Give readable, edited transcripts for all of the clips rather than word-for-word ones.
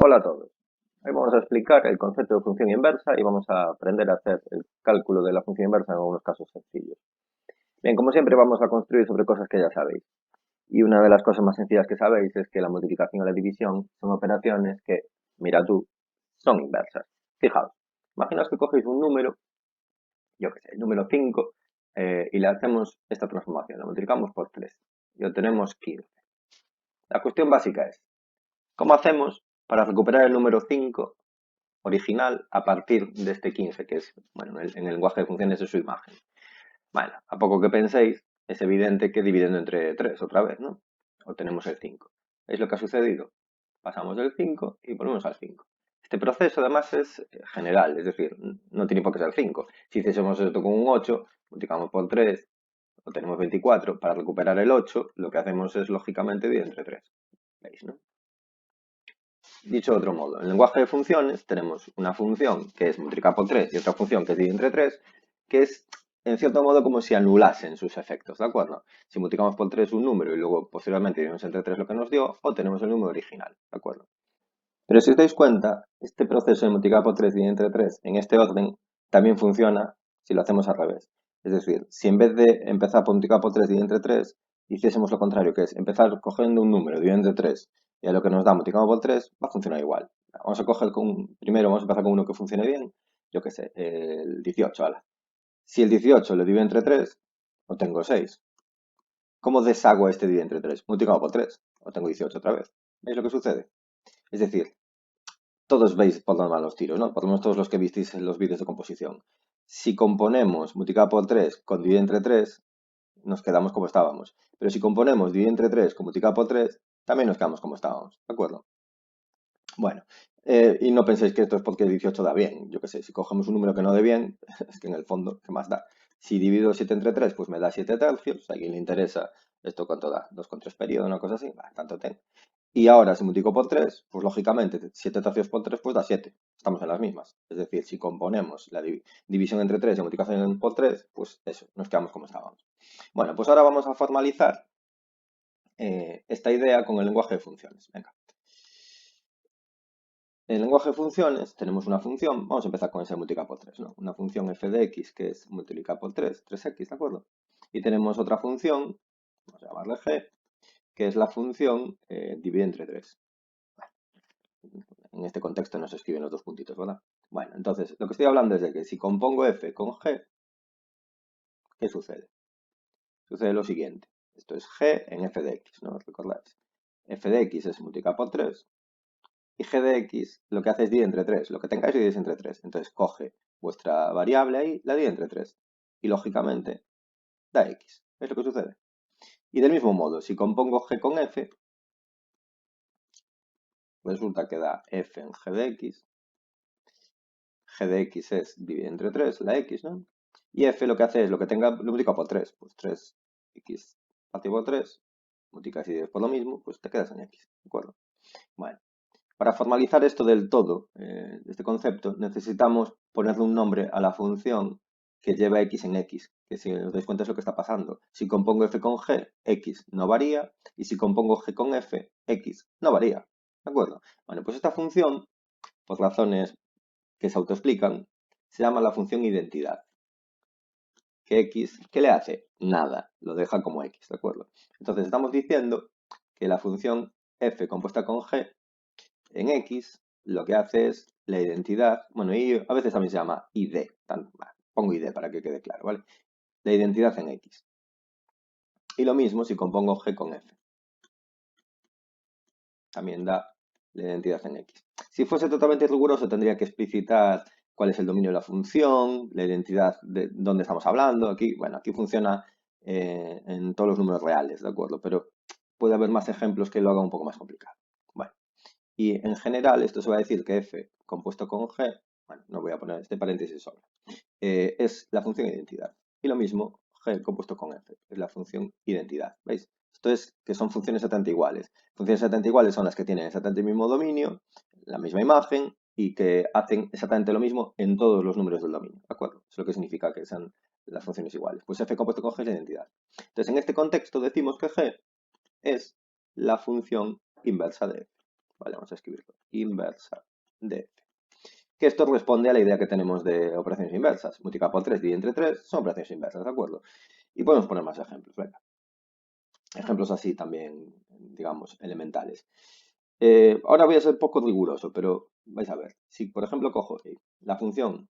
Hola a todos. Hoy vamos a explicar el concepto de función inversa y vamos a aprender a hacer el cálculo de la función inversa en algunos casos sencillos. Bien, como siempre vamos a construir sobre cosas que ya sabéis. Y una de las cosas más sencillas que sabéis es que la multiplicación y la división son operaciones que, mira tú, son inversas. Fijaos, imaginaos que cogéis un número, yo que sé, el número 5, y le hacemos esta transformación, la multiplicamos por 3 y obtenemos 15. La cuestión básica es, ¿cómo hacemos para recuperar el número 5 original a partir de este 15, que es, bueno, en el lenguaje de funciones es su imagen? Bueno, a poco que penséis, es evidente que dividiendo entre 3 otra vez, ¿no? Obtenemos el 5. ¿Veis lo que ha sucedido? Pasamos del 5 y volvemos al 5. Este proceso además es general, es decir, no tiene por qué ser 5. Si hiciésemos esto con un 8, multiplicamos por 3, obtenemos 24. Para recuperar el 8, lo que hacemos es, lógicamente, dividir entre 3. ¿Veis, no? Dicho de otro modo, en el lenguaje de funciones tenemos una función que es multiplicar por 3 y otra función que es dividir entre 3, que es en cierto modo como si anulasen sus efectos, ¿de acuerdo? Si multiplicamos por 3 un número y luego posteriormente dividimos entre 3 lo que nos dio, obtenemos el número original, ¿de acuerdo? Pero si os dais cuenta, este proceso de multiplicar por 3 y dividir entre 3 en este orden también funciona si lo hacemos al revés. Es decir, si en vez de empezar por multiplicar por 3 y dividir entre 3, hiciésemos lo contrario, que es empezar cogiendo un número, dividir entre 3, y a lo que nos da multiplicamos por 3, va a funcionar igual. Vamos a coger primero vamos a empezar con uno que funcione bien, yo qué sé, el 18, ¿vale? Si el 18 lo divido entre 3, obtengo 6. ¿Cómo deshago este dividir entre 3? Multiplicamos por 3, obtengo 18 otra vez. ¿Veis lo que sucede? Es decir, todos veis por dónde van los tiros, ¿no? Por lo menos todos los que visteis en los vídeos de composición. Si componemos multiplicado por 3 con dividir entre 3, nos quedamos como estábamos. Pero si componemos dividir entre 3 con multiplicado por 3, también nos quedamos como estábamos, ¿de acuerdo? Bueno, y no penséis que esto es porque 18 da bien. Yo qué sé, si cogemos un número que no dé bien, es que en el fondo, ¿qué más da? Si divido 7 entre 3, pues me da 7 tercios. A alguien le interesa esto cuánto da, 2,3 periodos, una cosa así, tanto tengo. Y ahora, si multiplico por 3, pues lógicamente 7 tercios por 3 pues da 7. Estamos en las mismas. Es decir, si componemos la división entre 3 y multiplicación por 3, pues eso, nos quedamos como estábamos. Bueno, pues ahora vamos a formalizar esta idea con el lenguaje de funciones. Venga. En el lenguaje de funciones tenemos una función, vamos a empezar con ese multiplicar por 3, ¿no? Una función f de x que es multiplicar por 3, 3x, ¿de acuerdo? Y tenemos otra función, vamos a llamarle g, que es la función divide entre 3. En este contexto no se escriben los dos puntitos, ¿verdad? Bueno, entonces, lo que estoy hablando es de que si compongo f con g, ¿qué sucede? Sucede lo siguiente. Esto es g en f de x, ¿no? ¿Recordáis? F de x es multiplicar por 3 y g de x lo que hace es dividir entre 3. Lo que tengáis dividís entre 3. Entonces coge vuestra variable ahí, la divide entre 3. Y lógicamente da x. ¿Veis lo que sucede? Y del mismo modo, si compongo g con f, resulta que da f en g de x. G de x es dividir entre 3, la x, ¿no? Y f lo que hace es lo que tenga, lo multiplica por 3. Pues 3x partido por 3, multiplicas y divides por lo mismo, pues te quedas en x, ¿de acuerdo? Bueno, para formalizar esto del todo, este concepto, necesitamos ponerle un nombre a la función que lleva x en x, que si os dais cuenta es lo que está pasando. Si compongo f con g, x no varía, y si compongo g con f, x no varía, ¿de acuerdo? Bueno, pues esta función, por razones que se autoexplican, se llama la función identidad. Que x, ¿qué le hace? Nada, lo deja como x, ¿de acuerdo? Entonces estamos diciendo que la función f compuesta con g en x lo que hace es la identidad, bueno, y a veces también se llama id, pongo id para que quede claro, ¿vale? La identidad en x. Y lo mismo si compongo g con f. También da la identidad en x. Si fuese totalmente riguroso tendría que explicitar cuál es el dominio de la función, la identidad de dónde estamos hablando. Aquí, bueno, aquí funciona en todos los números reales, ¿de acuerdo? Pero puede haber más ejemplos que lo hagan un poco más complicado. Bueno, y en general esto se va a decir que f compuesto con g, bueno, no voy a poner este paréntesis solo, es la función identidad. Y lo mismo g compuesto con f, es la función identidad, ¿veis? Esto es que son funciones exactamente iguales. Funciones exactamente iguales son las que tienen exactamente el mismo dominio, la misma imagen y que hacen exactamente lo mismo en todos los números del dominio, ¿de acuerdo? Eso es lo que significa que sean las funciones iguales. Pues f compuesto con g es la identidad. Entonces, en este contexto decimos que g es la función inversa de f, Vale, vamos a escribirlo. Inversa de f. Que esto responde a la idea que tenemos de operaciones inversas. Multiplicar por 3 dividir entre 3 son operaciones inversas, ¿de acuerdo? Y podemos poner más ejemplos, venga. Ejemplos así también, digamos, elementales. Ahora voy a ser poco riguroso, pero vais a ver. Si, por ejemplo, cojo la función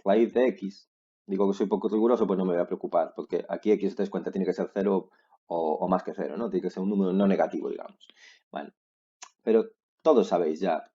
raíz de x, digo que soy poco riguroso, pues no me voy a preocupar, porque aquí x, si te das cuenta, tiene que ser 0 o más que 0, ¿no? Tiene que ser un número no negativo, digamos. Bueno, pero todos sabéis ya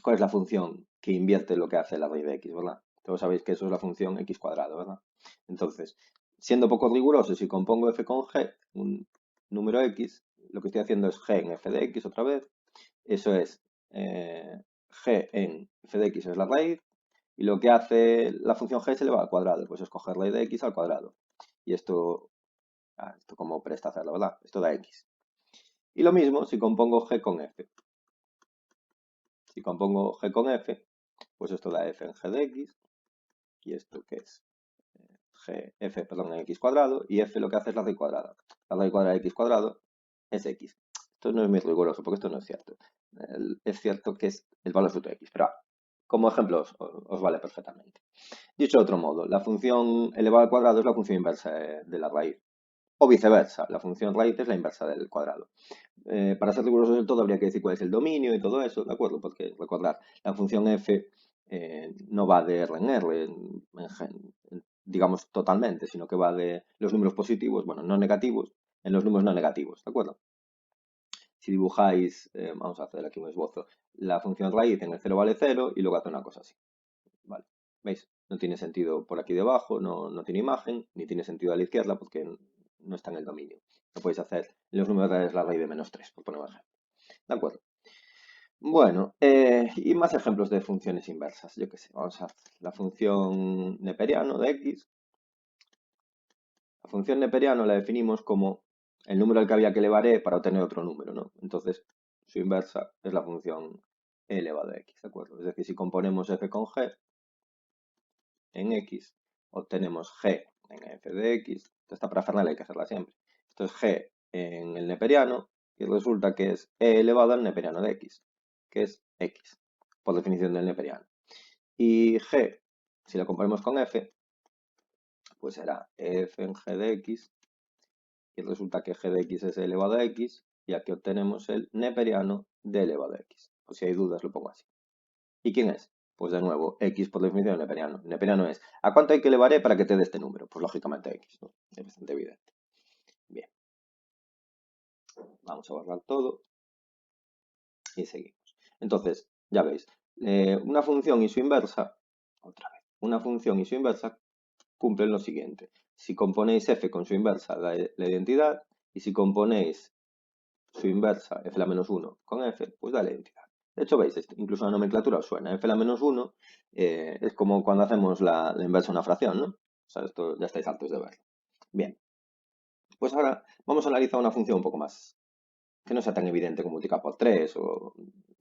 cuál es la función que invierte lo que hace la raíz de x, ¿verdad? Todos sabéis que eso es la función x cuadrado, ¿verdad? Entonces, siendo poco riguroso, si compongo f con g, un número x, lo que estoy haciendo es g en f de x otra vez. Eso es g en f de x es la raíz, y lo que hace la función g es elevado al cuadrado, pues es coger raíz de x al cuadrado. Y esto como presta hacerlo, ¿verdad? Esto da x. Y lo mismo si compongo g con f. Si compongo g con f, pues esto da f en g de x. Y esto que es f, perdón, en x cuadrado. Y f lo que hace es la raíz cuadrada. La raíz cuadrada de x cuadrado es x. Esto no es muy riguroso porque esto no es cierto. Es cierto que es el valor absoluto de x. Pero como ejemplo os vale perfectamente. Dicho de otro modo, la función elevado al cuadrado es la función inversa de la raíz. O viceversa, la función raíz es la inversa del cuadrado. Para ser rigurosos del todo habría que decir cuál es el dominio y todo eso, ¿de acuerdo? Porque recordar, la función f no va de R en R, digamos totalmente, sino que va de los números positivos, bueno, no negativos, en los números no negativos, ¿de acuerdo? Si dibujáis, vamos a hacer aquí un esbozo, la función raíz en el 0 vale 0 y luego hace una cosa así. Vale, ¿veis? No tiene sentido por aquí debajo, no tiene imagen, ni tiene sentido a la izquierda porque no está en el dominio. Lo podéis hacer en los números reales la raíz de -3, por poner un ejemplo. ¿De acuerdo? Bueno, y más ejemplos de funciones inversas. Yo qué sé, vamos a hacer la función neperiano de x. La función neperiano la definimos como el número al que había que elevar e para obtener otro número, ¿no? Entonces, su inversa es la función e elevado a x, ¿de acuerdo? Es decir, si componemos f con g en x, obtenemos g en f de x. Esta parafernalia hay que hacerla siempre. Esto es g en el neperiano y resulta que es e elevado al neperiano de x, que es x, por definición del neperiano. Y g, si la componemos con f, pues será f en g de x y resulta que g de x es e elevado a x y aquí obtenemos el neperiano de elevado a x. O si hay dudas lo pongo así. ¿Y quién es? Pues de nuevo, x por definición neperiano. Neperiano es, ¿a cuánto hay que elevar e para que te dé este número? Pues lógicamente a x, ¿no? Es bastante evidente. Bien. Vamos a borrar todo y seguimos. Entonces, ya veis, una función y su inversa, otra vez, una función y su inversa cumplen lo siguiente. Si componéis f con su inversa, da la identidad, y si componéis su inversa, f la menos 1 con f, pues da la identidad. De hecho, veis, incluso la nomenclatura os suena. F la menos 1 es como cuando hacemos la inversa de una fracción, ¿no? O sea, esto ya estáis hartos de verlo. Bien. Pues ahora vamos a analizar una función un poco más, que no sea tan evidente como multiplicar por 3 o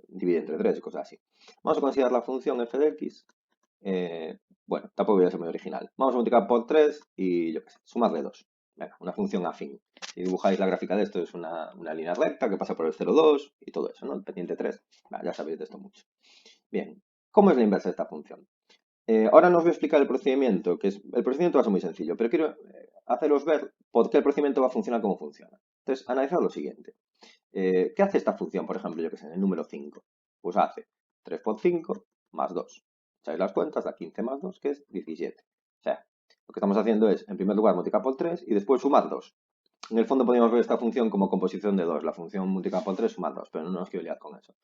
dividir entre 3 y cosas así. Vamos a considerar la función f de x. Bueno, tampoco voy a ser muy original. Vamos a multiplicar por 3 y, yo qué sé, sumarle 2. Venga, una función afín. Si dibujáis la gráfica de esto, es una línea recta que pasa por el 0,2 y todo eso, ¿no? El pendiente 3. Ya sabéis de esto mucho. Bien, ¿cómo es la inversa de esta función? Ahora no os voy a explicar el procedimiento, el procedimiento va a ser muy sencillo, pero quiero haceros ver por qué el procedimiento va a funcionar como funciona. Entonces, analizad lo siguiente. ¿Qué hace esta función, por ejemplo, yo que sé, en el número 5? Pues hace 3 por 5 más 2. Echáis las cuentas, da 15 más 2, que es 17. O sea, lo que estamos haciendo es, en primer lugar, multiplicar por 3 y después sumar 2. En el fondo podríamos ver esta función como composición de 2, la función multiplicar por 3 sumar 2, pero no nos quiero liar con eso.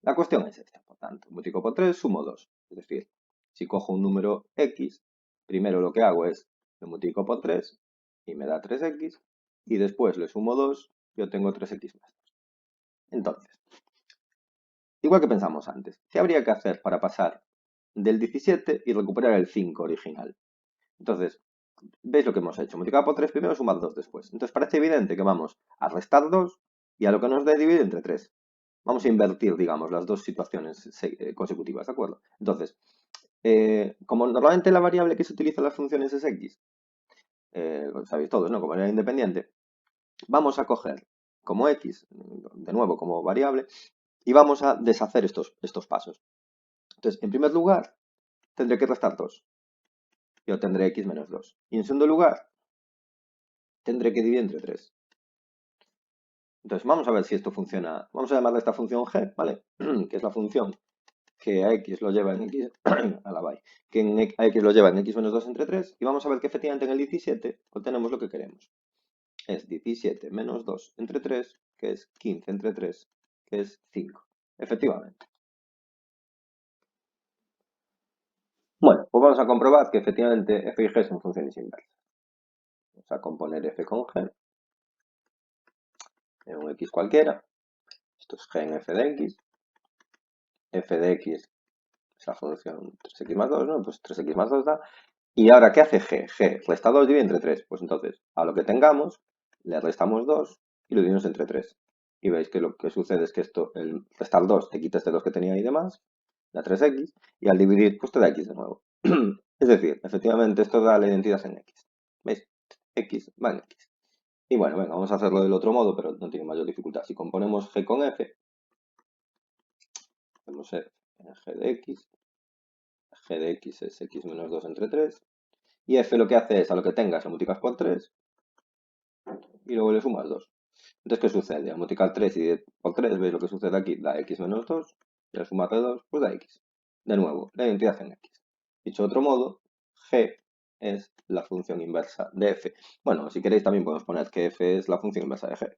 La cuestión es esta, por tanto, multiplico por 3, sumo 2. Es decir, si cojo un número x, primero lo que hago es lo multiplico por 3 y me da 3x, y después le sumo 2 y obtengo 3x más 2. Entonces, igual que pensamos antes, ¿qué habría que hacer para pasar del 17 y recuperar el 5 original? Entonces, ¿veis lo que hemos hecho? Multiplicar por 3 primero, sumar 2 después. Entonces parece evidente que vamos a restar 2 y a lo que nos dé dividir entre 3. Vamos a invertir, digamos, las dos situaciones consecutivas, ¿de acuerdo? Entonces, como normalmente la variable que se utiliza en las funciones es x, lo sabéis todos, ¿no? Como era independiente, vamos a coger como x, de nuevo como variable, y vamos a deshacer estos pasos. Entonces, en primer lugar, tendré que restar 2. Y obtendré x menos 2. Y en segundo lugar, tendré que dividir entre 3. Entonces, vamos a ver si esto funciona. Vamos a llamarle esta función g, ¿vale? Que es la función que a x lo lleva en x, a la bye, que a x lo lleva en x menos 2 entre 3, y vamos a ver que efectivamente en el 17 obtenemos lo que queremos. Es 17 menos 2 entre 3, que es 15 entre 3, que es 5. Efectivamente. Bueno, pues vamos a comprobar que efectivamente f y g son funciones inversas. Vamos a componer f con g en un x cualquiera. Esto es g en f de x. F de x es la función 3x más 2, ¿no? Pues 3x más 2 da. Y ahora, ¿qué hace g? G resta 2 divide entre 3. Pues entonces, a lo que tengamos, le restamos 2 y lo dividimos entre 3. Y veis que lo que sucede es que esto, el restar 2, te quita este 2 que tenía ahí de más, da 3x, y al dividir, pues te da x de nuevo. Es decir, efectivamente esto da la identidad en x. ¿Veis? X va en x. Y bueno, venga, vamos a hacerlo del otro modo, pero no tiene mayor dificultad. Si componemos g con f, hacemos f en g de x es x menos 2 entre 3, y f lo que hace es, a lo que tengas, lo multiplicas por 3, y luego le sumas 2. Entonces, ¿qué sucede? Al multiplicar 3 y por 3, ¿veis lo que sucede aquí? Da x menos 2, y al sumar de 2, pues da x. De nuevo, la identidad en x. Dicho de otro modo, g es la función inversa de f. Bueno, si queréis también podemos poner que f es la función inversa de g.